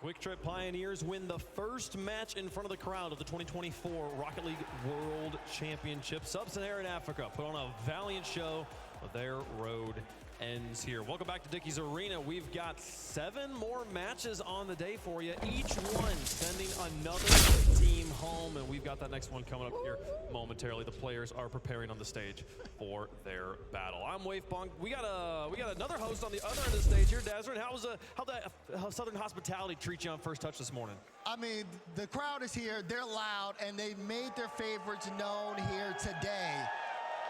Quick Trip Pioneers win the first match in front of the crowd of the 2024 Rocket League World Championship. Sub-Saharan Africa put on a valiant show, but their road ends here. Welcome back to Dickey's Arena. We've got 7 more matches on the day for you, each one sending another team home, and we've got that next one coming up here momentarily. The players are preparing on the stage for their battle. I'm Wave Punk. We got another host on the other end of the stage here, Desert. How Southern Hospitality treat you on first touch this morning? I mean, the crowd is here, they're loud, and they made their favorites known here today.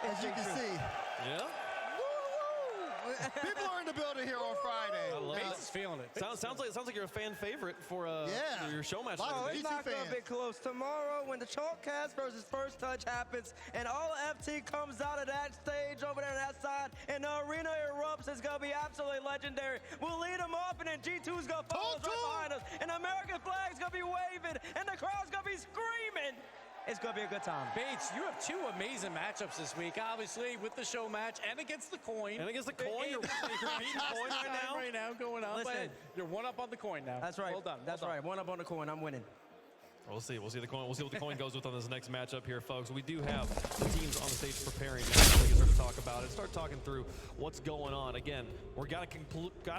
As you can see. Yeah? People are in the building here on Friday. Bates is feeling it. Sounds like you're a fan favorite for your show match. Oh, it's not going to be close. Tomorrow, when the Chalkcast versus First Touch happens, and all FT comes out of that stage over there on that side, and the arena erupts, it's going to be absolutely legendary. We'll lead them off, and then G2's going to follow us right behind us, and the American flag's going to be waving, and the crowd's going to be screaming. It's going to be a good time. Bates, you have 2 amazing matchups this week, obviously, with the show match and against the coin. And against the coin, you're beating coin right now going on. Listen, you're 1 up on the coin now. That's right. Well done. That's right. 1 up on the coin. I'm winning. We'll see the coin. We'll see what the coin goes with on this next matchup here, folks. We do have the teams on the stage preparing now. We can start to talk about it. Start talking through what's going on. Again, we're gotta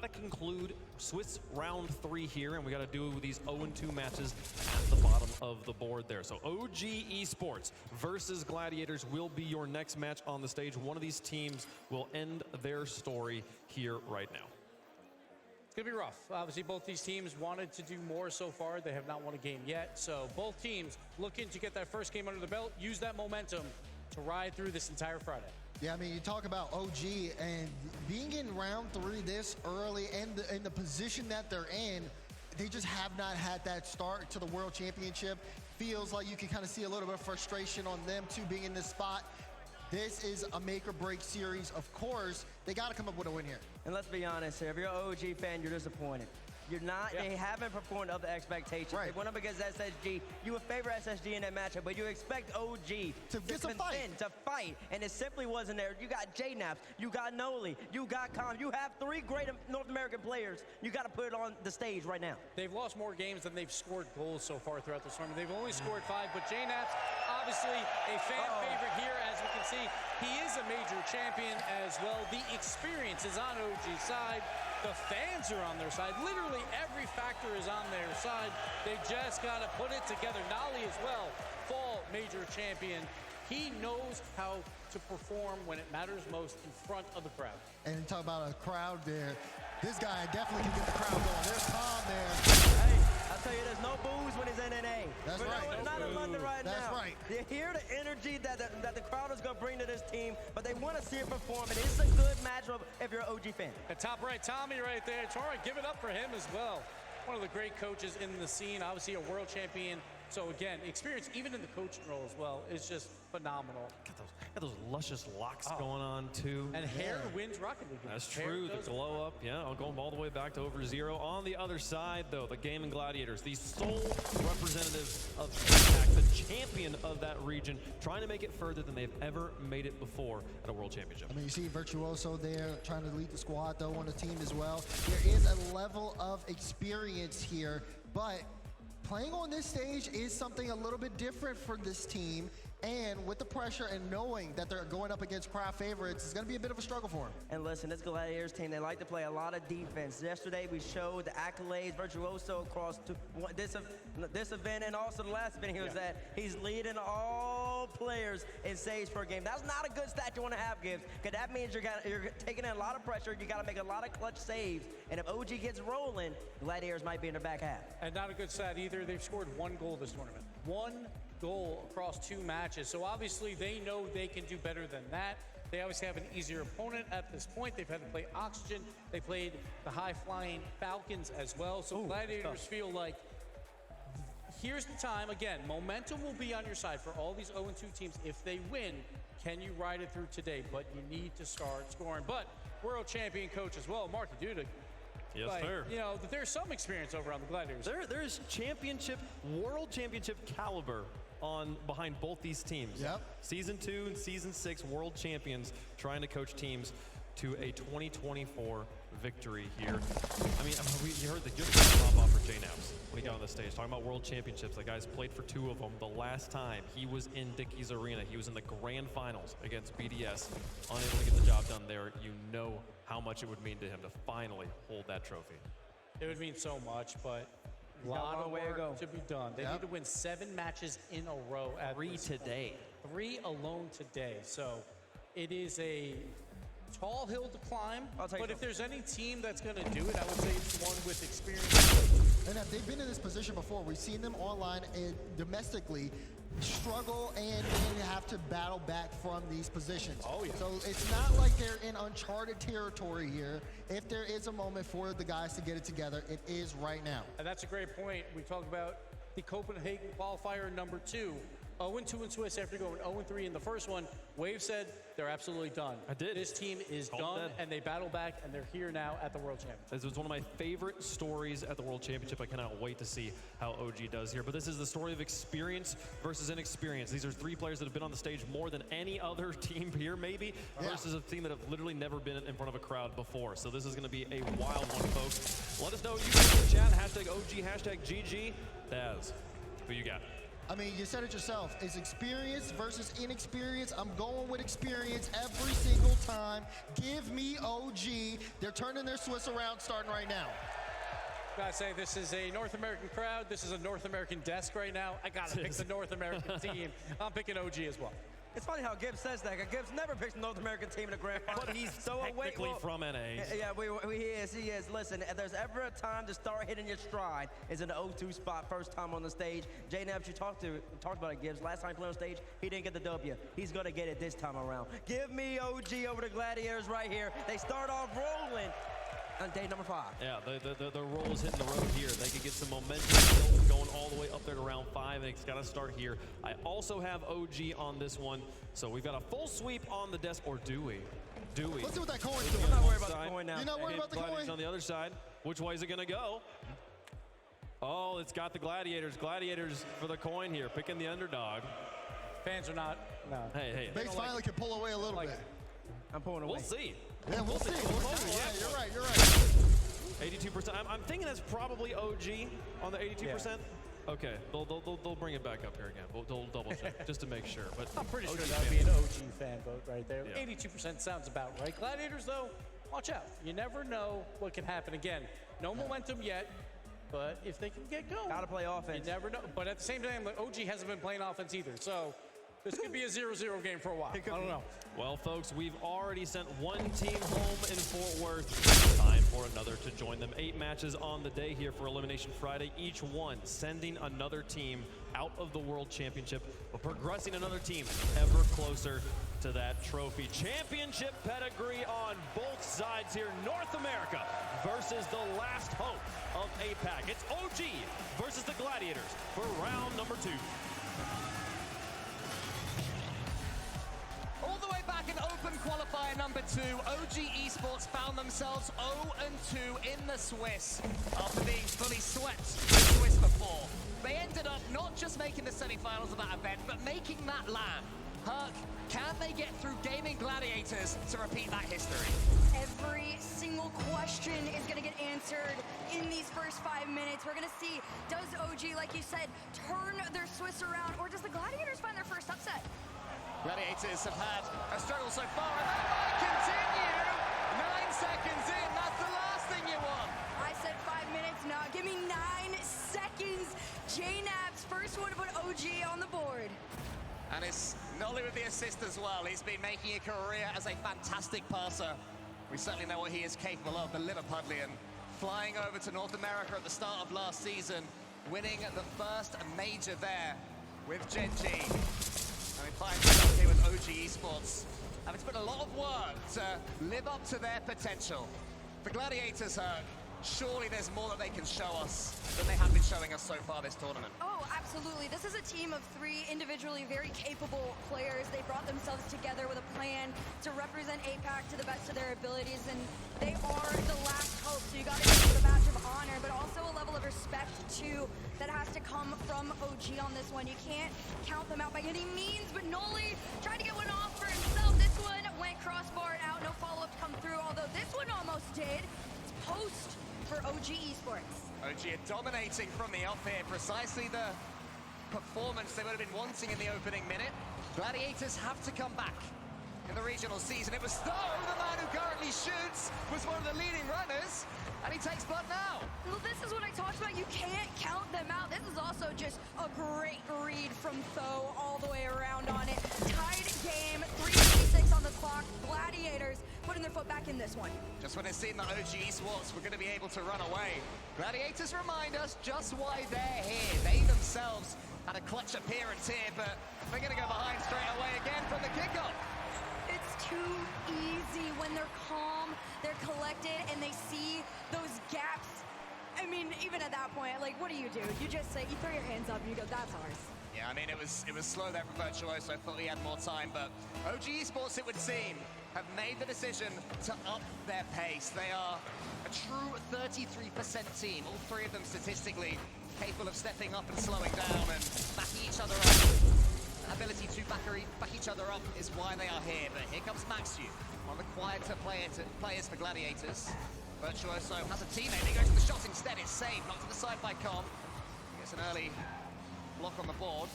conclude Swiss round 3 here, and we gotta do these 0-2 matches at the bottom of the board there. So OG Esports versus Gladiators will be your next match on the stage. One of these teams will end their story here right now. It's going to be rough. Obviously, both these teams wanted to do more so far. They have not won a game yet. So both teams looking to get that first game under the belt, use that momentum to ride through this entire Friday. Yeah, I mean, you talk about OG and being in round 3 this early and in the position that they're in, they just have not had that start to the World Championship. Feels like you can kind of see a little bit of frustration on them too being in this spot. This is a make or break series. Of course, they got to come up with a win here. And let's be honest here, if you're an OG fan, you're disappointed. You're not, They haven't performed up to expectations. Right. They went up against SSG. You would favor SSG in that matchup, but you expect OG to fight, and it simply wasn't there. You got J-Naps, you got Noli, you got Com. You have 3 great North American players. You got to put it on the stage right now. They've lost more games than they've scored goals so far throughout the tournament. They've only scored 5, but J-Naps, obviously a fan favorite here, as we can see. He is a major champion as well. The experience is on OG's side. The fans are on their side. Literally every factor is on their side. They just got to put it together. Nolly as well, fall major champion. He knows how to perform when it matters most in front of the crowd. And talk about a crowd there. This guy definitely can get the crowd going. There's Tom there. Hey, that's tell you there's no booze when he's in NA. That's but right. Not in London right That's now. right. You hear the energy that the crowd is going to bring to this team, but they want to see it perform. And it's a good matchup if you're an OG fan. And top right, Tommy right there. Tori, give it up for him as well. One of the great coaches in the scene, obviously a world champion. So again, experience even in the coaching role as well is just phenomenal. Got those luscious locks going on too. And hair wins Rocket League. That's Hair true. does The glow up, yeah, going all the way back to over 0. On the other side, though, the Gaming Gladiators, the sole representatives of Impact, the champion of that region, trying to make it further than they've ever made it before at a World Championship. I mean, you see Virtuoso there trying to lead the squad, though, on the team as well. There is a level of experience here, but playing on this stage is something a little bit different for this team. And with the pressure and knowing that they're going up against crowd favorites, it's going to be a bit of a struggle for them. And listen, this Gladiators team, they like to play a lot of defense. Yesterday, we showed the accolades, Virtuoso across this event and also the last event he was at. He's leading all players in saves per game. That's not a good stat you want to have, Gibbs, because that means you're taking in a lot of pressure. You got to make a lot of clutch saves. And if OG gets rolling, Gladiators might be in the back half. And not a good stat either. They've scored 1 goal this tournament. 1 goal across 2 matches. So obviously they know they can do better than that. They obviously have an easier opponent at this point. They've had to play Oxygen. They played the high-flying Falcons as well. So Gladiators feel like here's the time. Again, momentum will be on your side for all these 0-2 teams. If they win, can you ride it through today? But you need to start scoring. But world champion coach as well, Mark Duda. Yes, sir. You know, there's some experience over on the Gladiators. There's world championship caliber behind both these teams. Yep. Season 2 and Season 6 world champions trying to coach teams to a 2024 victory here. I mean, you heard the pop off for J-Naps when he got on the stage, talking about world championships. The guy's played for 2 of them. The last time he was in Dickey's Arena, he was in the grand finals against BDS, unable to get the job done there. You know how much it would mean to him to finally hold that trophy. It would mean so much, but a lot of work to be done. They need to win 7 matches in a row. At 3 today. 3 alone today. So it is a tall hill to climb. But if there's any team that's going to do it, I would say it's one with experience. And if they've been in this position before, we've seen them online and domestically struggle and have to battle back from these positions. Oh, yeah. So it's not like they're in uncharted territory here. If there is a moment for the guys to get it together, it is right now. And that's a great point. We talked about the Copenhagen qualifier number 2. 0-2 in Swiss after going 0-3 in the first one. Wave said they're absolutely done. I did. This team is done, and they battle back, and they're here now at the World Championship. This was one of my favorite stories at the World Championship. I cannot wait to see how OG does here. But this is the story of experience versus inexperience. These are 3 players that have been on the stage more than any other team here, maybe, versus a team that have literally never been in front of a crowd before. So this is going to be a wild one, folks. Let us know. You guys in the chat. Hashtag OG, hashtag GG. Daz, who you got? I mean, you said it yourself. It's experience versus inexperience. I'm going with experience every single time. Give me OG. They're turning their Swiss around starting right now. Gotta say, this is a North American crowd. This is a North American desk right now. I gotta pick the North American team. I'm picking OG as well. It's funny how Gibbs says that. Gibbs never picks the North American team in the grand final. But he's technically from NA. Yeah, he is. Listen, if there's ever a time to start hitting your stride, is in the 0-2 spot, first time on the stage. J-Naps, you talked about it, Gibbs. Last time he played on stage, he didn't get the W. He's going to get it this time around. Give me OG over the Gladiators right here. They start off rolling on day number 5. Yeah, the roll is hitting the road here. They could get some momentum going all the way up there to round 5. It's got to start here. I also have OG on this one. So we've got a full sweep on the desk, or do we? Let's see what that coin's doing. I'm not worried about the coin now. You're not worried about the coin? On the other side. Which way is it going to go? Oh, it's got the Gladiators. Gladiators for the coin here, picking the underdog. Fans are not. No. Hey. Base finally can pull away a little bit. I'm pulling away. We'll see. Yeah, we'll see. Yeah, you're right. 82%. I'm thinking that's probably OG on the 82%. Yeah. Okay, they'll bring it back up here again. They'll double check just to make sure. But I'm pretty sure OG that would be an OG fan vote right there. Yeah. 82% sounds about right. Gladiators, though, watch out. You never know what can happen. Again, no momentum yet, but if they can get going. Gotta play offense. You never know. But at the same time, OG hasn't been playing offense either. So this could be a 0-0 game for a while. I don't know. Well, folks, we've already sent one team home in Fort Worth. Time for another another to join them. 8 matches on the day here for Elimination Friday, each one sending another team out of the World Championship, but progressing another team ever closer to that trophy. Championship pedigree on both sides here. North America versus the last hope of APAC. It's OG versus the Gladiators for round number 2. All the way back in Open Qualifier number 2, OG Esports found themselves 0-2 in the Swiss after being fully swept in the Swiss before. They ended up not just making the semifinals of that event, but making that land. Herc, can they get through gaming Gladiators to repeat that history? Every single question is going to get answered in these first 5 minutes. We're going to see, does OG, like you said, turn their Swiss around, or does the Gladiators find their first upset? Gladiators have had a struggle so far, and that might continue. 9 seconds in, that's the last thing you want. I said 5 minutes, now give me 9 seconds. J-Nap's first one to put OG on the board. And it's Nolly with the assist as well. He's been making a career as a fantastic passer. We certainly know what he is capable of, the Liverpudlian. Flying over to North America at the start of last season, winning the first major there with Gen G. And he finds himself here with OG Esports, having to put a lot of work to live up to their potential. The Gladiators, surely there's more that they can show us than they have been showing us so far this tournament. Oh, absolutely. This is a team of 3 individually very capable players. They brought themselves together with a plan to represent APAC to the best of their abilities, and they are the last hope. So you got to give them a badge of honor, but also a level of respect, too, that has to come from OG on this one. You can't count them out by any means, but Noli tried to get one off for himself. This one went crossbar out, no follow-up to come through, although this one almost did. It's post for OG Esports. OG are dominating from the off here, precisely the performance they would have been wanting in the opening minute. Gladiators have to come back in the regional season. It was Tho, the man who currently shoots, was one of the leading runners, and he takes blood now. Well, this is what I talked about. You can't count them out. This is also just a great read from Tho all the way around on it. Tied game, 3:56 on the clock. Gladiators putting their foot back in this one. Just when it seemed that OG Esports were going to be able to run away, Gladiators remind us just why they're here. They themselves had a clutch appearance here, but they're going to go behind straight away again from the kickoff. It's too easy when they're calm, they're collected, and they see those gaps. I mean, even at that point, like, what do? You just say, you throw your hands up and you go, that's ours. Yeah, I mean, it was slow there from Virtuoso. I thought he had more time, but OG Esports, it would seem, have made the decision to up their pace. They are a true 33% team, all 3 of them statistically capable of stepping up and slowing down and backing each other up. Ability to back each other up is why they are here, but here comes Maxu, one of the quieter players for Gladiators. Virtuoso has a teammate, he goes for the shot instead, it's saved, knocked to the side by Com. Gets an early block on the board.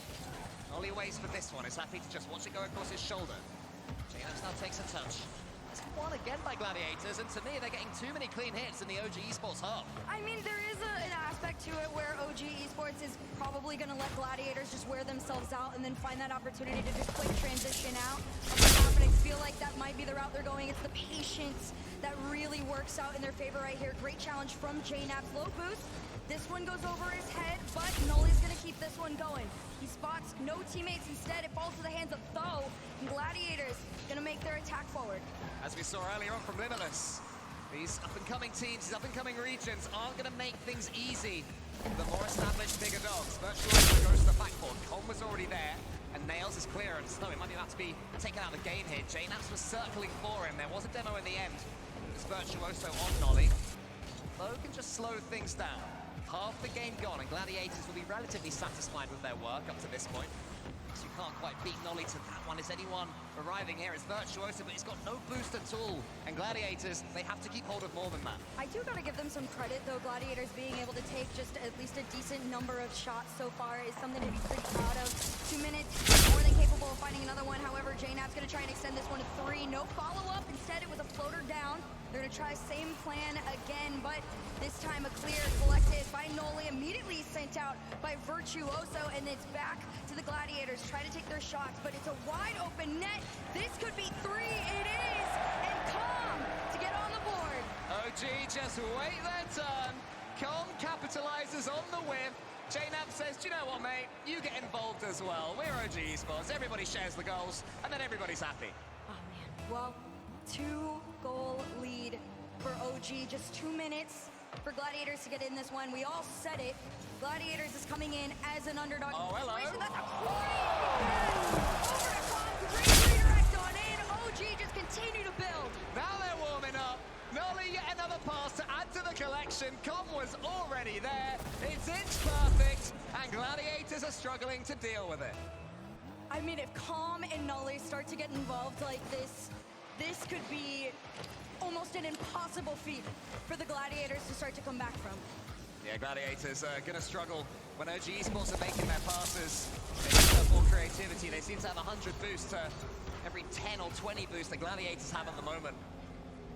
Ollie waits for this one, is happy to just watch it go across his shoulder. J-Naps now takes a touch. It's won again by Gladiators, and to me, they're getting too many clean hits in the OG Esports hub. I mean, there is an aspect to it where OG Esports is probably going to let Gladiators just wear themselves out and then find that opportunity to just quick transition out of what's happening. I feel like that might be the route they're going. It's the patience that really works out in their favor right here. Great challenge from J-Naps. Low boost. This one goes over his head, but Noli's going to keep this one going. He spots no teammates. Instead, it falls to the hands of Tho, and Gladiators going to make their attack forward. As we saw earlier on from Limitless, these up-and-coming teams, these up-and-coming regions aren't going to make things easy for the more established, bigger dogs. Virtuoso goes to the backboard. Colm was already there, and nails his clearance. No, it might be about to be taken out of the game here. J-Naps was circling for him. There was a demo in the end. It was Virtuoso on Nolly. Tho can just slow things down. Half the game gone, and Gladiators will be relatively satisfied with their work up to this point. So you can't quite beat Nolly to that one. Is anyone arriving here? It's Virtuoso, but he's got no boost at all. And Gladiators, they have to keep hold of more than that. I do gotta give them some credit, though. Gladiators being able to take just at least a decent number of shots so far is something to be pretty proud of. 2 minutes, more than capable of finding another one. However, J-Nap's gonna try and extend this one to 3. No follow-up. Instead, it was a floater down. They're gonna try same plan again, but this time a clear collected by Noli, immediately sent out by Virtuoso, and it's back to the Gladiators. Try to take their shots, but it's a wide open net. This could be 3. It is, and Com to get on the board. OG just wait their turn. Com capitalizes on the whip. JNAP says, do you know what, mate? You get involved as well. We're OG Esports. Everybody shares the goals, and then everybody's happy. Oh, man. Well, 2-goal lead for OG. Just 2 minutes for Gladiators to get in this one. We all said it. Gladiators is coming in as an underdog. Oh, hello. That's a over to Com. Great redirect on in. OG just continue to build. Now they're warming up. Nolly, yet another pass to add to the collection. Com was already there. It's inch perfect, and Gladiators are struggling to deal with it. I mean, if Com and Nolly start to get involved like this, this could be almost an impossible feat for the Gladiators to start to come back from. Yeah, Gladiators are going to struggle when OG Esports are making their passes. They need to have more creativity. They seem to have 100 boosts to every 10 or 20 boosts the Gladiators have at the moment.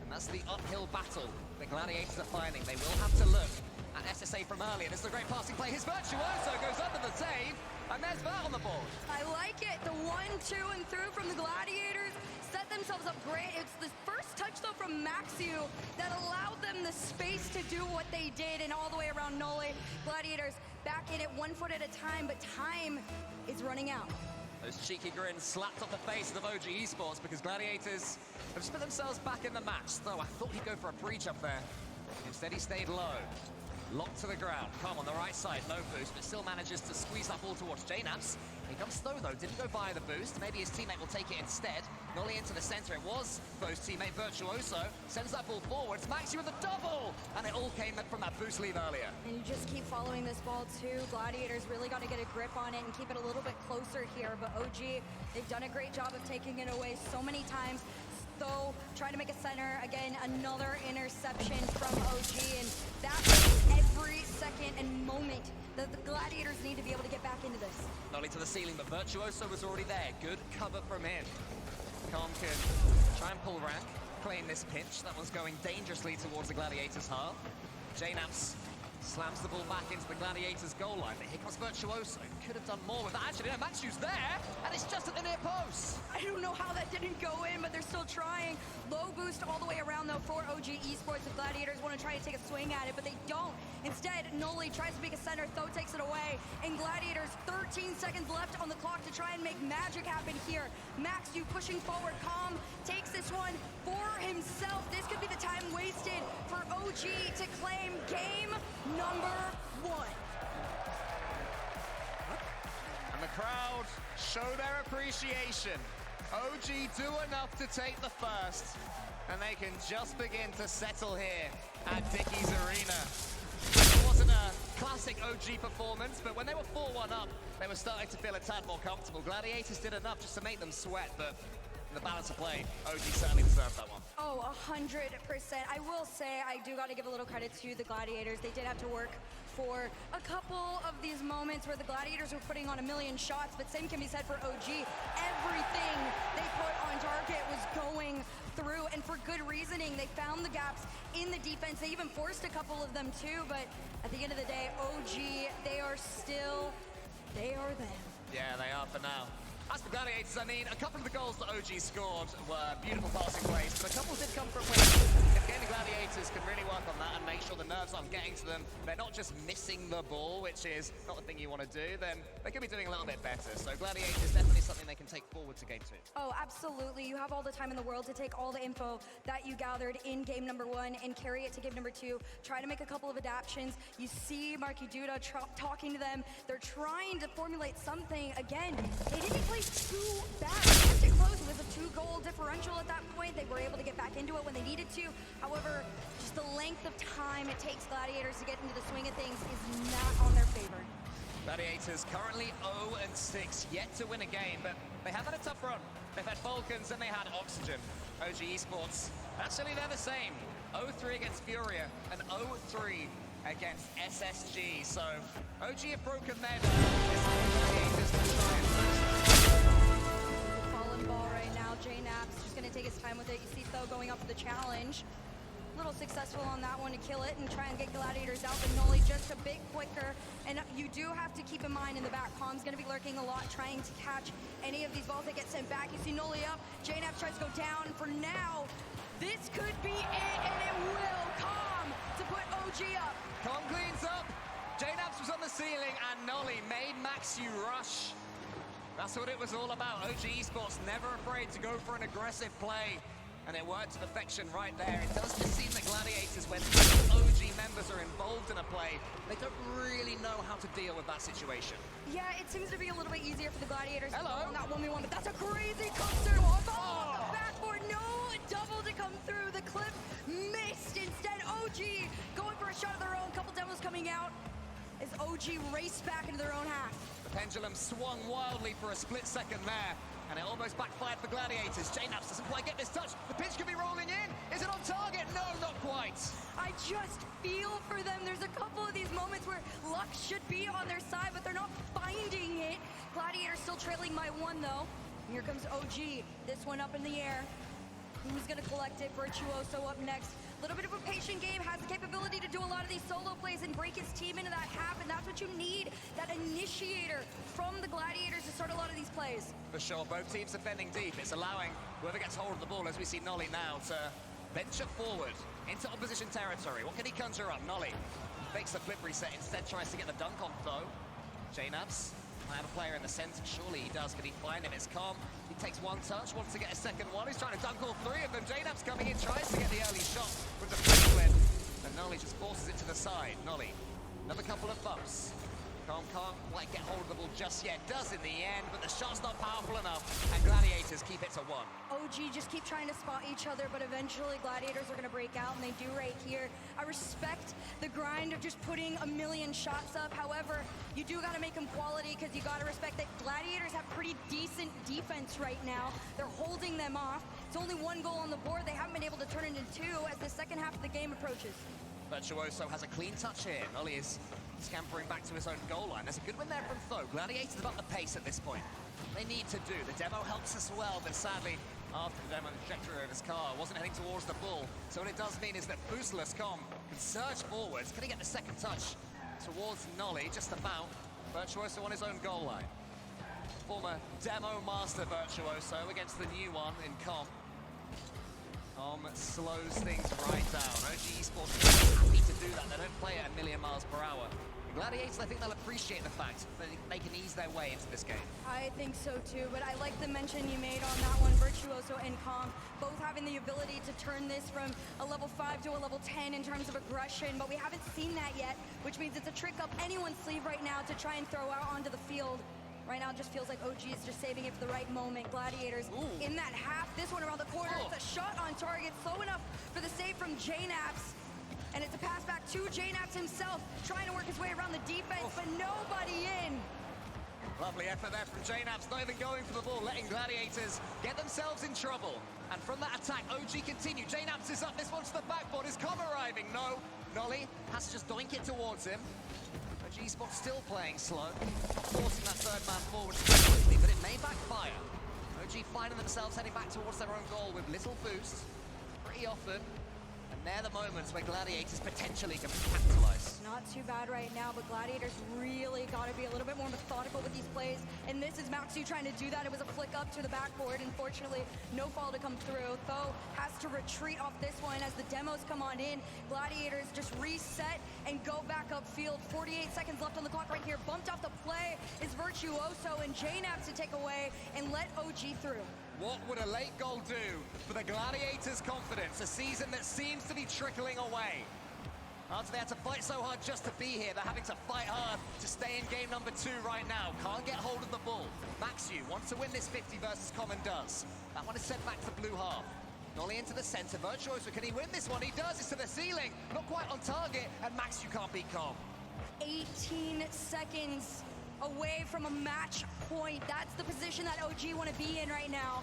And that's the uphill battle the Gladiators are finding. They will have to look at SSA from earlier. This is a great passing play. His Virtuoso goes under the save, and there's Vert on the board. I like it. The 1-2 and through from the Gladiators set themselves up great. It's the first touch, though, from Maxiu that allowed them the space to do what they did, and all the way around Nole. Gladiators back in it 1 foot at a time, but time is running out. Those cheeky grins slapped off the faces of OG Esports because Gladiators have just put themselves back in the match. Though I thought he'd go for a breach up there. Instead, he stayed low. Locked to the ground. Com on the right side, no boost, but still manages to squeeze that ball towards JNAPS. He comes slow though, didn't go via the boost. Maybe his teammate will take it instead. Nolly into the center, it was Bo's teammate Virtuoso. Sends that ball forwards, Maxi with a double! And it all came from that boost lead earlier. And you just keep following this ball too. Gladiators really got to get a grip on it and keep it a little bit closer here. But OG, they've done a great job of taking it away so many times. Though, trying to make a center, again, another interception from OG, and that is every second and moment that the Gladiators need to be able to get back into this. Nolly to the ceiling, but Virtuoso was already there. Good cover from him. Com can try and pull rank, claim this pinch. That one's going dangerously towards the Gladiators' half. JNAPS slams the ball back into the Gladiators' goal line, but here comes Virtuoso. Could have done more with that. Actually, no, Maxiu's there, and it's just at the near post. I don't know how that didn't go in, but they're still trying. Low boost all the way around, though, for OG Esports. The Gladiators want to try to take a swing at it, but they don't. Instead, Noli tries to make a center, Tho takes it away, and Gladiators, 13 seconds left on the clock to try and make magic happen here. Maxiu pushing forward. Com takes this one for himself. This could be the time wasted for OG to claim game number 1. And the crowd show their appreciation. OG do enough to take the first, and they can just begin to settle here at Dickey's Arena. It wasn't a classic OG performance, but when they were 4-1 up, they were starting to feel a tad more comfortable. Gladiators did enough just to make them sweat, but in the balance of play, OG certainly deserved that one. Oh, 100%. I will say, I do got to give a little credit to the Gladiators. They did have to work for a couple of these moments where the Gladiators were putting on a million shots, but same can be said for OG. Everything they put on target was going through, and for good reasoning. They found the gaps in the defense. They even forced a couple of them too, but at the end of the day, OG, they are them. Yeah, they are for now. As for Gladiators, I mean, a couple of the goals that OG scored were beautiful passing plays, but a couple did come from wins. If Gaming Gladiators can really work on that and make sure the nerves aren't getting to them, they're not just missing the ball, which is not the thing you want to do, then they could be doing a little bit better. So Gladiators, definitely something they can take forward to game 2. Oh, absolutely. You have all the time in the world to take all the info that you gathered in game number 1 and carry it to game number 2. Try to make a couple of adaptations. You see Marky Duda talking to them. They're trying to formulate something. Again, they didn't play too bad. They kept it close. It was a 2-goal differential at that point. They were able to get back into it when they needed to. However, just the length of time it takes Gladiators to get into the swing of things is not on their favor. Gladiators currently 0-6, yet to win a game, but they have had a tough run. They've had Falcons and they had Oxygen. OG Esports, actually they're the same. 0-3 against Furia and 0-3 against SSG. So OG have broken their Gladiators to try and fallen ball right now. JNAP's just going to take his time with it. You see Tho going up for the challenge. A little successful on that one to kill it and try and get Gladiators out, but Noli just a bit quicker. And you do have to keep in mind in the back, Com's going to be lurking a lot, trying to catch any of these balls that get sent back. You see Noli up, JNAP tries to go down. For now, This could be it, and it will come to put OG up. Com cleans up. J-Naps was on the ceiling, and Nolly made Maxu rush. That's what it was all about. OG Esports never afraid to go for an aggressive play. And it worked to perfection right there. It does just seem that Gladiators, when OG members are involved in a play, they don't really know how to deal with that situation. Yeah, it seems to be a little bit easier for the Gladiators Hello. on that 1v1, but that's a crazy come through off the backboard. No double to come through. The clip missed. Instead, OG going for a shot of their own. Couple demos coming out as OG raced back into their own half. The pendulum swung wildly for a split second there, and it almost backfired for Gladiators. J-Naps doesn't quite get this touch. The pitch could be rolling in. Is it on target? No, not quite. I just feel for them. There's a couple of these moments where luck should be on their side, but they're not finding it. Gladiators still trailing by 1, though. Here comes OG. This one up in the air. Who's going to collect it? Virtuoso up next. A little bit of a patient game, has the capability to do a lot of these solo plays and break his team into that half, and that's what you need, that initiator from the Gladiators to start a lot of these plays. For sure, both teams defending deep. It's allowing whoever gets hold of the ball, as we see Nolly now, to venture forward into opposition territory. What can he conjure up? Nolly fakes the flip reset, instead tries to get the dunk on though. J-Naps might have a player in the center. Surely he does. Can he find him? It's Calm. He takes one touch, wants to get a second one. He's trying to dunk all 3 of them. J-Naps coming in, tries to get the early shot with the flip flip. And Nolly just forces it to the side. Nolly, another couple of bumps. Calm can't quite get hold of the ball just yet. Does in the end, but the shot's not powerful enough. And Gladiators keep it to 1. OG just keep trying to spot each other, but eventually Gladiators are going to break out, and they do right here. I respect the grind of just putting a million shots up. However, you do got to make them quality, because you got to respect that Gladiators have pretty decent defense right now. They're holding them off. It's only 1 goal on the board. They haven't been able to turn it into 2 as the second half of the game approaches. Virtuoso has a clean touch here. Nolly is scampering back to his own goal line. There's a good win there from Tho. Gladiators have up the pace at this point. They need to do. The demo helps us well, but sadly, after the demo, the trajectory of his car wasn't heading towards the ball. So what it does mean is that Boostless Com can surge forwards. Can he get the second touch towards Nolly? Just about. Virtuoso on his own goal line. Former demo master Virtuoso against the new one in Com. Slows things right down. OG Esports are happy to do that. They don't play at 1,000,000 miles per hour. The Gladiators, I think they'll appreciate the fact that they can ease their way into this game. I think so too, but I like the mention you made on that one. Virtuoso and Calm both having the ability to turn this from a level 5 to a level 10 in terms of aggression, but we haven't seen that yet, which means it's a trick up anyone's sleeve right now to try and throw out onto the field. Right now, it just feels like OG is just saving it for the right moment. Gladiators in that half. This one around the corner. It's a shot on target. Slow enough for the save from J-Naps. And it's a pass back to J-Naps himself, trying to work his way around the defense, but nobody in. Lovely effort there from J-Naps, not even going for the ball, letting Gladiators get themselves in trouble. And from that attack, OG continue. J-Naps is up. This one's to the backboard. Is Com arriving? No. Nolly has to just doink it towards him. OG Esports still playing slow, forcing that third man forward quickly, but it may backfire. OG finding themselves heading back towards their own goal with little boost pretty often. And they're the moments where Gladiators potentially can capitalize. Not too bad right now, but Gladiators really got to be a little bit more methodical with these plays. And this is Maxu trying to do that. It was a flick up to the backboard. Unfortunately, no fall to come through. Tho has to retreat off this one as the demos come on in. Gladiators just reset and go back upfield. 48 seconds left on the clock right here. Bumped off the play is Virtuoso and J-Naps to take away and let OG through. What would a late goal do for the Gladiators' confidence? A season that seems to be trickling away. After they had to fight so hard just to be here, they're having to fight hard to stay in game number 2 right now. Can't get hold of the ball. Maxu wants to win this 50 versus Com and does. That one is sent back to blue half. Nolly into the center. Virtuoso, can he win this one? He does. It's to the ceiling. Not quite on target, and Maxu can't beat Com. 18 seconds away from a match point. That's the position that OG want to be in right now.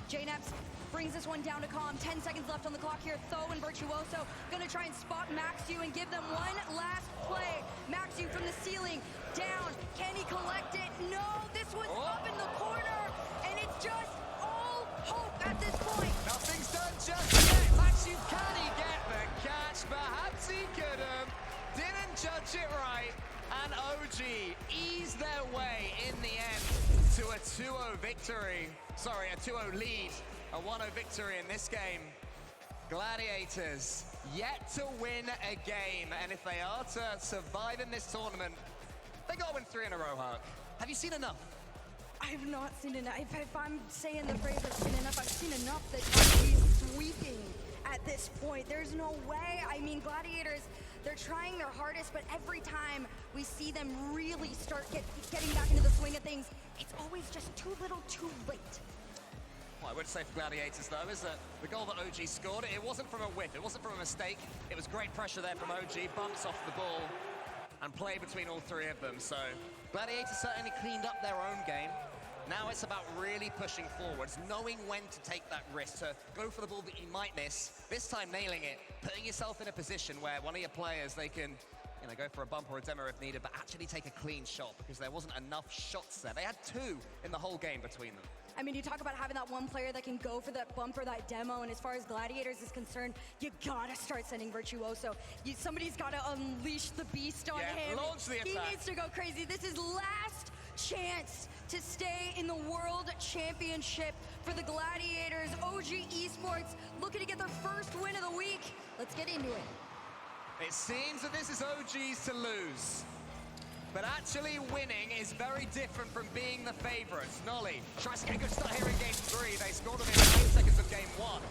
J-Naps brings this one down to Com. 10 seconds left on the clock here. Tho and Virtuoso gonna try and spot Maxu and give them one last play. Maxu from the ceiling, down. Can he collect it? No, this one's up in the corner, and it's just all hope at this point. Nothing's done just yet. Maxu, can he get the catch? Perhaps he could have. Didn't judge it right. And OG ease their way in the end to a 2-0 victory. Sorry, a 2-0 lead. A 1-0 victory in this game. Gladiators yet to win a game, and if they are to survive in this tournament, they got to win 3 in a row, Hart. Have you seen enough? I have not seen enough. If I'm saying the phrase I've seen enough, I've seen enough that he's sweeping at this point. There's no way. I mean, Gladiators, they're trying their hardest, but every time we see them really start getting back into the swing of things, it's always just too little too late. What I would say for Gladiators, though, is that the goal that OG scored, it wasn't from a whiff, it wasn't from a mistake. It was great pressure there from OG, bumps off the ball, and play between all 3 of them. So Gladiators certainly cleaned up their own game. Now it's about really pushing forwards, knowing when to take that risk, to go for the ball that you might miss, this time nailing it, putting yourself in a position where one of your players, they can go for a bump or a demo if needed, but actually take a clean shot, because there wasn't enough shots there. They had 2 in the whole game between them. I mean, you talk about having that one player that can go for that bump or that demo, and as far as Gladiators is concerned, you gotta start sending Virtuoso. Somebody's gotta unleash the beast on him. Launch the attack. He needs to go crazy. This is last chance to stay in the World Championship for the Gladiators. OG Esports looking to get their first win of the week. Let's get into it. It seems that this is OG's to lose. But actually winning is very different from being the favorites. Nolly tries to get a good start here in game 3. They scored within 9 seconds of game 1.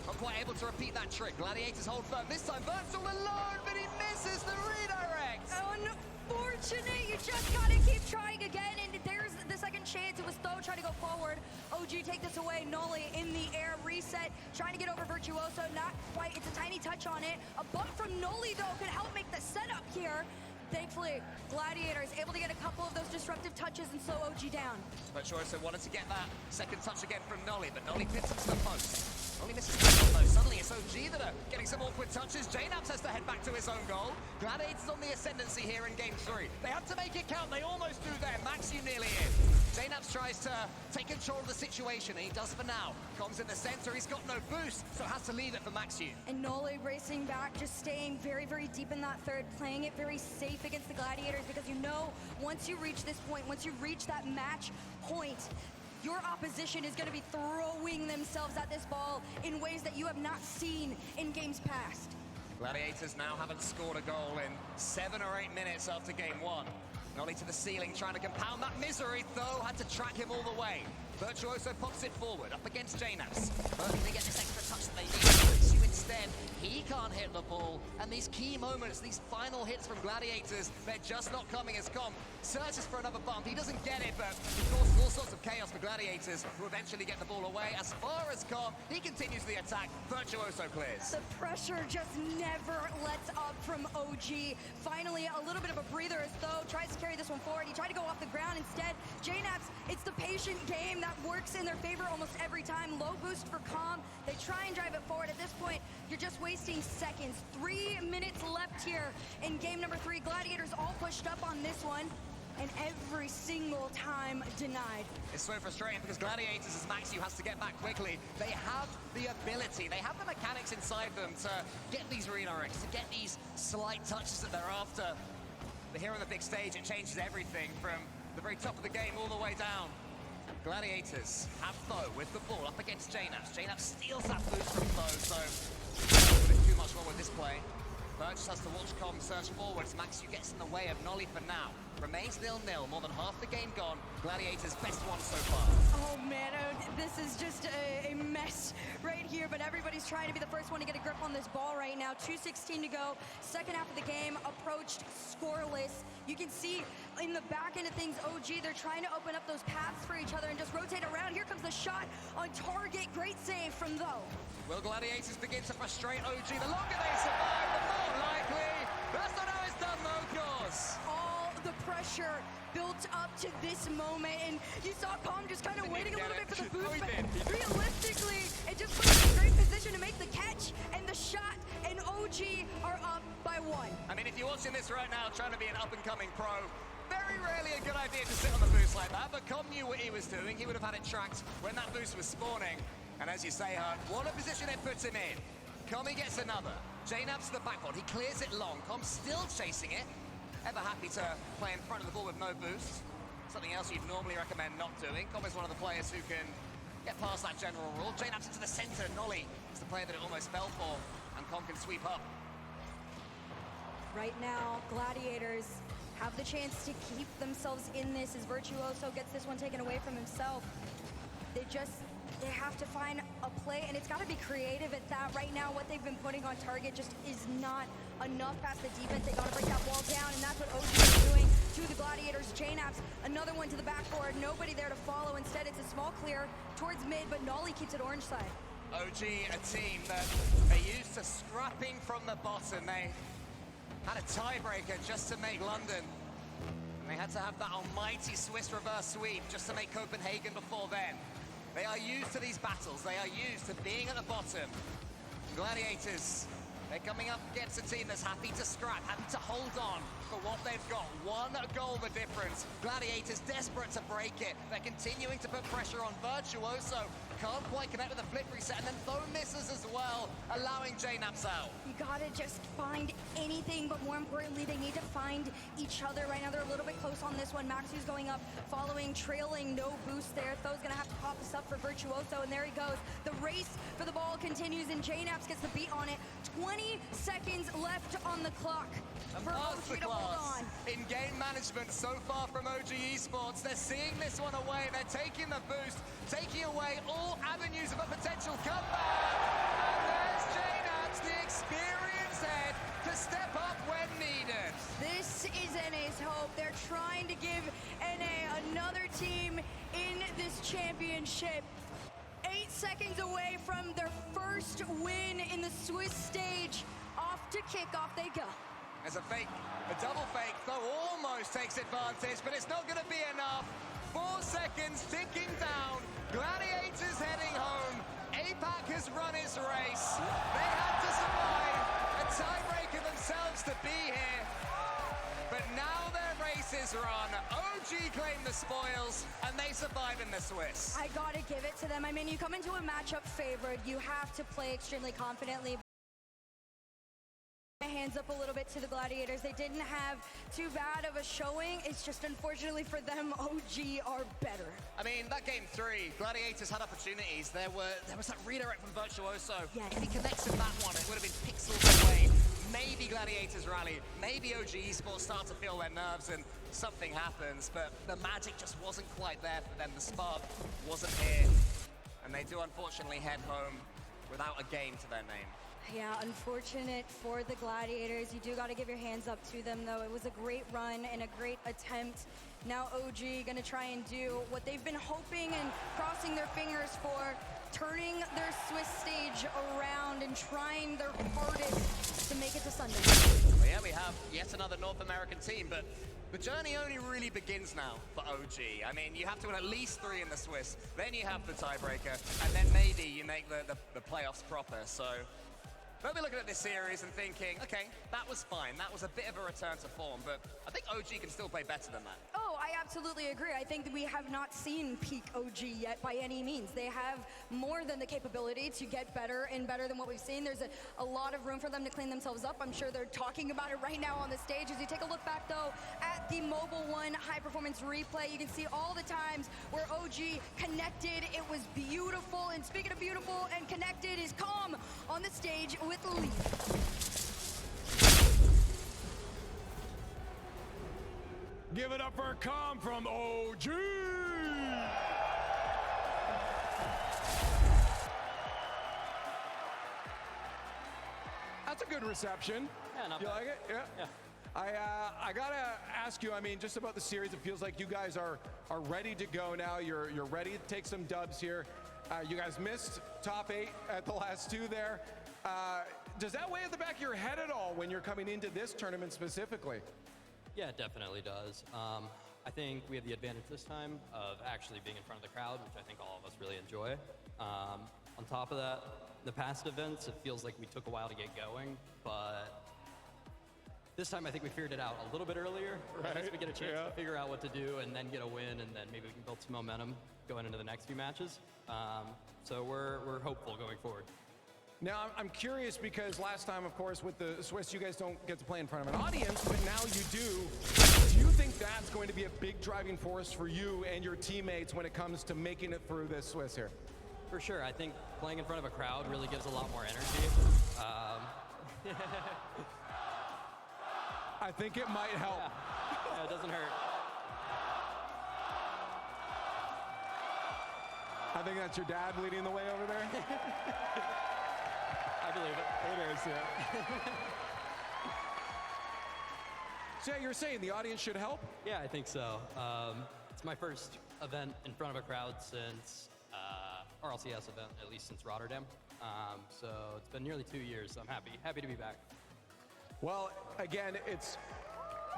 Not quite able to repeat that trick. Gladiators hold firm. This time Virtual alone, but he misses the redirect. Unfortunate. You just gotta keep trying again, and there's the second chance. It was Tho trying to go forward. OG take this away. Nolly in the air, reset, trying to get over Virtuoso. Not quite. It's a tiny touch on it. A bump from Nolly, though, could help make the setup here. Thankfully, Gladiators able to get a couple of those disruptive touches and slow OG down. Virtuoso wanted to get that second touch again from Nolly, but Nolly pits him to the post. Nolly misses the shot, though. Suddenly it's OG that are getting some awkward touches. J-Naps has to head back to his own goal. Gladiators on the ascendancy here in game 3. They have to make it count. They almost do there. Maxi nearly in. J-Naps tries to take control of the situation, and he does for now. Comes in the center. He's got no boost, so has to leave it for Maxi. And Nolly racing back, just staying very, very deep in that third, playing it very safe against the Gladiators, because you know once you reach this point, once you reach that match point, your opposition is going to be throwing themselves at this ball in ways that you have not seen in games past. Gladiators now haven't scored a goal in 7 or 8 minutes after game 1. Nolly to the ceiling, trying to compound that misery, though. Had to track him all the way. Virtuoso pops it forward, up against J-Naps. But they get this extra touch that they need. Instead, he can't hit the ball. And these key moments, these final hits from Gladiators, they're just not coming as Comp searches for another bump. He doesn't get it, but of course, all sorts of chaos for Gladiators, who eventually get the ball away. As far as Comp, he continues the attack. Virtuoso clears. The pressure just never lets up from OG. Finally, a little bit of a breather as Tho tries to carry this one forward. He tried to go off the ground instead. J-Naps, it's the patient game that works in their favor almost every time. Low boost for Calm. They try and drive it forward. At this point, you're just wasting seconds. 3 minutes left here in game number 3. Gladiators all pushed up on this one, and every single time denied. It's so frustrating because Gladiators, as Maxi has to get back quickly, they have the ability, they have the mechanics inside them to get these redirects, to get these slight touches that they're after. But here on the big stage, it changes everything from the very top of the game all the way down. Gladiators have Tho with the ball up against J-Naps. J-Naps steals that boost from Tho, so there's too much wrong with this play. Tho just has to watch Com search forwards. Maxi gets in the way of Nolly for now. Remains 0-0, more than half the game gone. Gladiators best one so far. Oh man, this is just a mess right here, but everybody's trying to be the first one to get a grip on this ball right now. 2:16 to go, second half of the game approached scoreless. You can see in the back end of things, OG, they're trying to open up those paths for each other and just rotate around. Here comes the shot on target, great save from Tho. Will Gladiators begin to frustrate OG? The longer they survive, the more likely. That's not how it's done though, cause all the pressure built up to this moment, and you saw Calm just kind of waiting a little bit for the boost, but realistically, it just puts him in a great position to make the catch and the shot, and OG are up by 1. I mean, if you're watching this right now, trying to be an up-and-coming pro, very rarely a good idea to sit on the boost like that, but Com knew what he was doing. He would have had it tracked when that boost was spawning, and as you say, Hart, what a position it puts him in. Commy gets another. J-Naps to the backboard. He clears it long. Com's still chasing it. Ever happy to play in front of the ball with no boost. Something else you'd normally recommend not doing. Com is one of the players who can get past that general rule. JNAP's into the center. Nolly is the player that it almost fell for, and Con can sweep up. Right now, Gladiators have the chance to keep themselves in this as Virtuoso gets this one taken away from himself. They have to find a play, and it's got to be creative at that. Right now, what they've been putting on target just is not enough past the defense. They got to break that wall down, and that's what OG is doing to the Gladiators. JNAPs, another one to the backboard. Nobody there to follow. Instead, it's a small clear towards mid, but Nolly keeps it orange side. OG, a team that they used to scrapping from the bottom. They had a tiebreaker just to make London. And they had to have that almighty Swiss reverse sweep just to make Copenhagen before then. They are used to these battles. They are used to being at the bottom. Gladiators, they're coming up against a team that's happy to scrap, happy to hold on for what they've got. One goal the difference. Gladiators desperate to break it. They're continuing to put pressure on Virtuoso. Can't quite connect with the flip reset, and then Though misses as well, allowing JNAPs out. You gotta just find anything, but more importantly, they need to find each other. Right now, they're a little bit close on this one. Maxu's going up, following, trailing, no boost there. Tho's gonna have to pop this up for Virtuoso, and there he goes. The race for the ball continues, and JNAPs gets the beat on it. 20 seconds left on the clock for OG to hold on. In game management so far from OG Esports. They're seeing this one away. They're taking the boost, taking away all avenues of a potential comeback. And there's JNAPs, the experienced head, to step up when needed. This is NA's hope. They're trying to give NA another team in this championship. 8 seconds away from their first win in the Swiss stage. Off to kickoff they go. There's a fake, a double fake, though almost takes advantage, but it's not going to be enough. 4 seconds ticking down. Gladiators heading home. APAC has run his race. They had to survive. A tiebreaker themselves to be here. But now their race is run. OG claim the spoils, and they survive in the Swiss. I gotta give it to them. I mean, you come into a matchup favored. You have to play extremely confidently. Hands up a little bit to the Gladiators. They didn't have too bad of a showing. It's just unfortunately for them, OG are better. I mean, that game 3, Gladiators had opportunities. There was that redirect from Virtuoso. Yes. If he connects with that one, it would have been pixels away. Maybe Gladiators rally. Maybe OG Esports start to feel their nerves and something happens. But the magic just wasn't quite there for them. The spark wasn't here. And they do unfortunately head home without a game to their name. Yeah, unfortunate for the Gladiators. You do got to give your hands up to them, though. It was a great run and a great attempt. Now OG going to try and do what they've been hoping and crossing their fingers for, turning their Swiss stage around and trying their hardest to make it to Sunday. Well, yeah, we have yet another North American team, but the journey only really begins now for OG. I mean, you have to win at least 3 in the Swiss, then you have the tiebreaker, and then maybe you make the playoffs proper. So they'll be looking at this series and thinking, okay, that was fine. That was a bit of a return to form, but I think OG can still play better than that. Oh, I absolutely agree. I think that we have not seen peak OG yet by any means. They have more than the capability to get better and better than what we've seen. There's a lot of room for them to clean themselves up. I'm sure they're talking about it right now on the stage. As you take a look back, though, at the Mobile One high-performance replay, you can see all the times where OG connected. It was beautiful. And speaking of beautiful and connected, is Calm on the stage with the lead. Give it up for Calm from OG! That's a good reception. Yeah, not You bad. like it? Yeah. Yeah. I gotta ask you, I mean, just about the series, it feels like you guys are ready to go now. You're ready to take some dubs here. You guys missed top 8 at the last 2 there. Does that weigh at the back of your head at all when you're coming into this tournament specifically? Yeah, it definitely does. I think we have the advantage this time of actually being in front of the crowd, which I think all of us really enjoy. On top of that, the past events, it feels like we took a while to get going, but this time I think we figured it out a little bit earlier. At least we get a chance to figure out what to do and then get a win, and then maybe we can build some momentum going into the next few matches. So we're hopeful going forward. Now, I'm curious because last time, of course, with the Swiss, you guys don't get to play in front of an audience, but now you do. Do you think that's going to be a big driving force for you and your teammates when it comes to making it through this Swiss here? For sure. I think playing in front of a crowd really gives a lot more energy. I think it might help. Yeah, it doesn't hurt. I think that's your dad leading the way over there. I believe it. It is, yeah. So yeah, you're saying the audience should help? Yeah, I think so. It's my first event in front of a crowd since RLCS event, at least since Rotterdam. So it's been nearly 2 years, so I'm happy to be back. Well, again, it's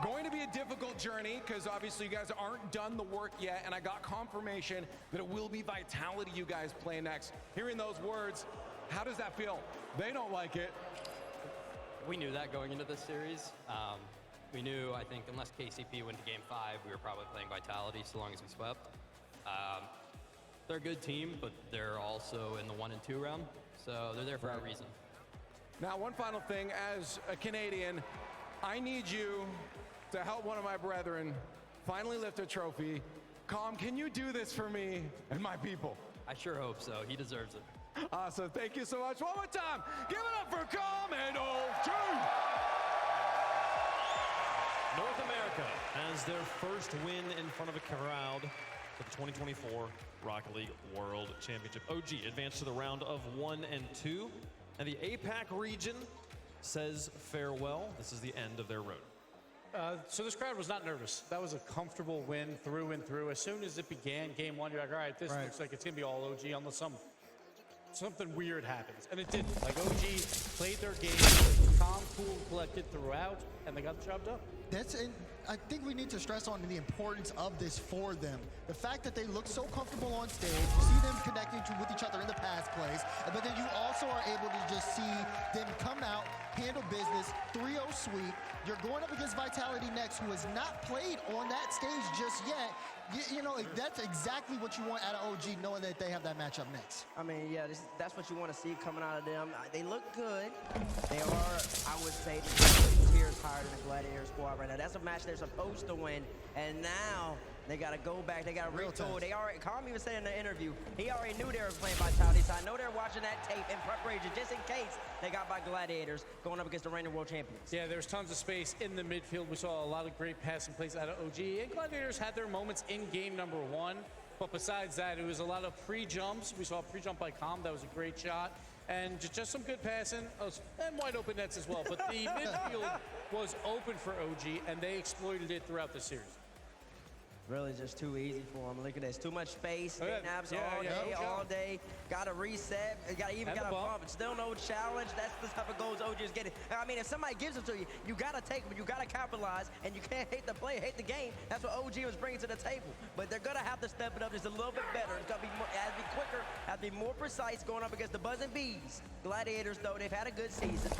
going to be a difficult journey because obviously you guys aren't done the work yet, and I got confirmation that it will be Vitality you guys play next. Hearing those words, how does that feel? They don't like it. We knew that going into this series. We knew, I think, unless KCP went to Game 5, we were probably playing Vitality so long as we swept. They're a good team, but they're also in the 1 and 2 round, so they're there for a reason. Now, one final thing, as a Canadian, I need you to help one of my brethren finally lift a trophy. Com, can you do this for me and my people? I sure hope so. He deserves it. Awesome. Thank you so much. One more time. Give it up for Com and OG. North America has their first win in front of a crowd for the 2024 Rocket League World Championship. OG advanced to the round of 1 and 2, and the APAC region says farewell. This is the end of their road. So this crowd was not nervous. That was a comfortable win through and through. As soon as it began, game 1, you're like, all right, this looks like it's going to be all OG unless something weird happens. And it didn't. Like, OG played their game, calm, cool, collected throughout, and they got the job done. I think we need to stress on the importance of this for them. The fact that they look so comfortable on stage, you see them connecting with each other in the pass plays, but then you also are able to just see them come out, handle business, 3-0 sweep. You're going up against Vitality next, who has not played on that stage just yet. You know, that's exactly what you want out of OG, knowing that they have that matchup next. I mean, yeah, that's what you want to see coming out of them. They look good. They are, I would say, tiers higher than the Gladiator squad right now. That's a match they're supposed to win, and now they got to go back. They got to retool. They already, Calm even said in the interview, he already knew they were playing Vitality, so I know they're watching that tape in preparation, just in case they got by Gladiators going up against the reigning world champions. Yeah, there's tons of space in the midfield. We saw a lot of great passing plays out of OG, and Gladiators had their moments in game number 1. But besides that, it was a lot of pre-jumps. We saw a pre-jump by Calm. That was a great shot. And just some good passing, and wide open nets as well. But the midfield was open for OG, and they exploited it throughout the series. Really just too easy for them. Look at this. Too much space. Naps all day. Got to reset. Got to bump. Still no challenge. That's the type of goals OG is getting. I mean, if somebody gives it to you, you got to take them. You got to capitalize, and you can't hate the play, hate the game. That's what OG was bringing to the table. But they're going to have to step it up just a little bit better. It's going to be more, have to be quicker, have to be more precise going up against the Buzzing Bees. Gladiators, though, they've had a good season.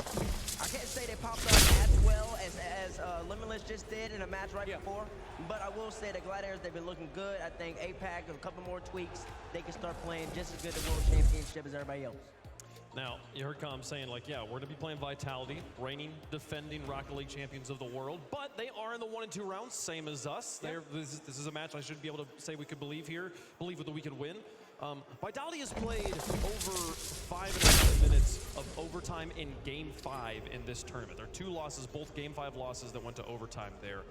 I can't say they popped up as well as Limitless just did in a match before, but I will say that Gladiators, they've been looking good. I think APAC, with a couple more tweaks, they can start playing just as good at the World Championship as everybody else. Now, you heard Com saying, like, yeah, we're going to be playing Vitality, reigning, defending Rocket League champions of the world, but they are in the 1 and 2 rounds, same as us. This is a match I should be able to say we could believe that we could win. Vitality has played over 5.5 minutes of overtime in Game 5 in this tournament. There are 2 losses, both Game 5 losses that went to overtime there.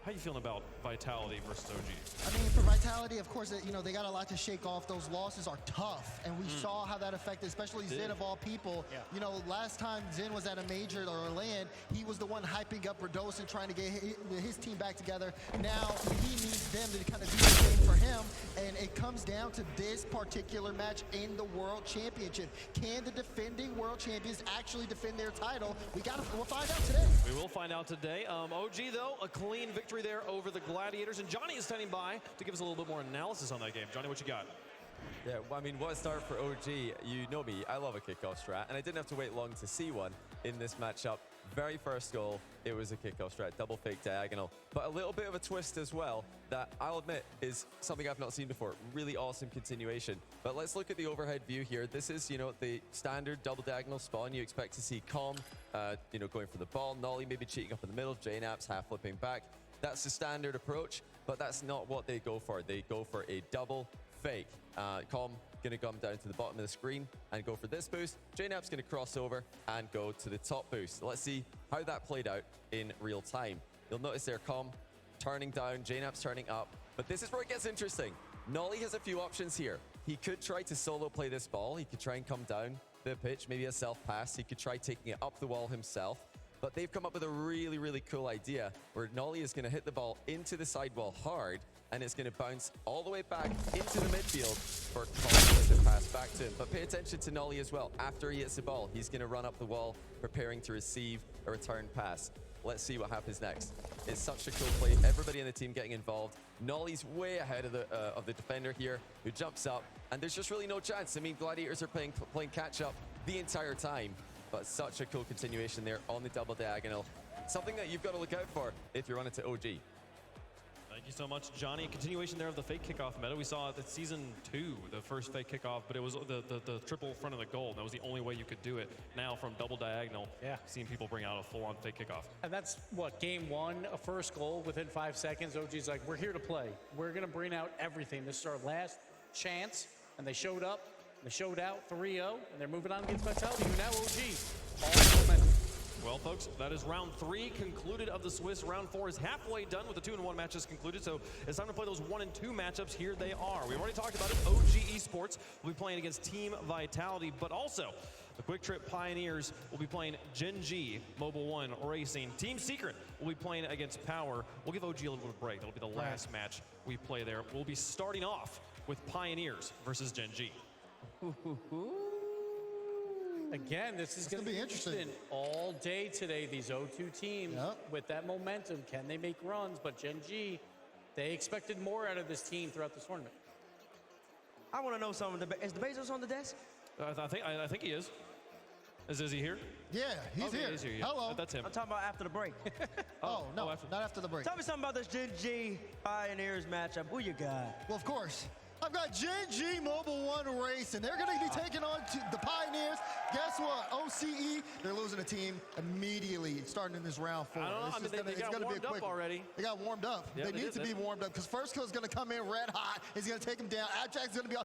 How are you feeling about Vitality versus OG? I mean, for Vitality, of course, you know, they got a lot to shake off. Those losses are tough, and we saw how that affected, especially Zen of all people. Yeah. You know, last time Zen was at a major or land, he was the one hyping up Rados and trying to get his team back together. Now he needs them to kind of do the same for him, and it comes down to this particular match in the World Championship. Can the defending World Champions actually defend their title? We'll find out today. We will find out today. OG, though, a clean victory there over the Gladiators, and Johnny is standing by to give us a little bit more analysis on that game. Johnny, what you got? Yeah, well, I mean, what a start for OG. You know me, I love a kickoff strat, and I didn't have to wait long to see one in this matchup. Very first goal, it was a kickoff strat, double fake diagonal, but a little bit of a twist as well that I'll admit is something I've not seen before. Really awesome continuation. But let's look at the overhead view here. This is, you know, the standard double diagonal spawn. You expect to see Com, you know, going for the ball, Nolly maybe cheating up in the middle, JNaps half flipping back. That's the standard approach, but that's not what they go for. They go for a double fake. Com going to come down to the bottom of the screen and go for this boost. JNAP's going to cross over and go to the top boost. Let's see how that played out in real time. You'll notice there, Com turning down, JNAP's turning up. But this is where it gets interesting. Nolly has a few options here. He could try to solo play this ball. He could try and come down the pitch, maybe a self-pass. He could try taking it up the wall himself. But they've come up with a really, really cool idea where Nolly is going to hit the ball into the sidewall hard, and it's going to bounce all the way back into the midfield for Colin to pass back to him. But pay attention to Nolly as well. After he hits the ball, he's going to run up the wall, preparing to receive a return pass. Let's see what happens next. It's such a cool play. Everybody in the team getting involved. Nolly's way ahead of the defender here, who jumps up, and there's just really no chance. I mean, Gladiators are playing catch-up the entire time, but such a cool continuation there on the double diagonal. Something that you've got to look out for if you're on it to OG. Thank you so much, Johnny. A continuation there of the fake kickoff meta. We saw it at season 2, the first fake kickoff, but it was the triple front of the goal. That was the only way you could do it. Now from double diagonal, seeing people bring out a full-on fake kickoff. And that's what, game 1, a first goal within 5 seconds. OG's like, we're here to play. We're going to bring out everything. This is our last chance. And they showed up. They showed out 3-0, and they're moving on against Vitality, who now OG. All momentum. Well, folks, that is round 3 concluded of the Swiss. Round 4 is halfway done with the 2-1 matches concluded, so it's time to play those 1 and 2 matchups. Here they are. We've already talked about it. OG Esports will be playing against Team Vitality, but also the Quick Trip Pioneers will be playing Gen G, Mobile 1 Racing. Team Secret will be playing against Power. We'll give OG a little bit of a break. That'll be the last match we play there. We'll be starting off with Pioneers versus Gen G. Again, this is going to be interesting all day today. These O2 teams with that momentum, can they make runs? But Gen G, they expected more out of this team throughout this tournament. I want to know something. Is the Bezos on the desk? I think he is. Is he here? Yeah, he's here. He's here. Yeah. Hello. That's him. I'm talking about after the break. No, not after the break. Tell me something about this Gen G Pioneers matchup. Who you got? Well, of course. I've got Gen G Mobile 1 Race, and they're going to be taking on the Pioneers. Guess what? OCE, they're losing a team immediately starting in this round 4. I don't know. They got warmed up already. They got warmed up. Yeah, they need to be warmed up because first kill is going to come in red hot. He's going to take him down. Abjact's going to be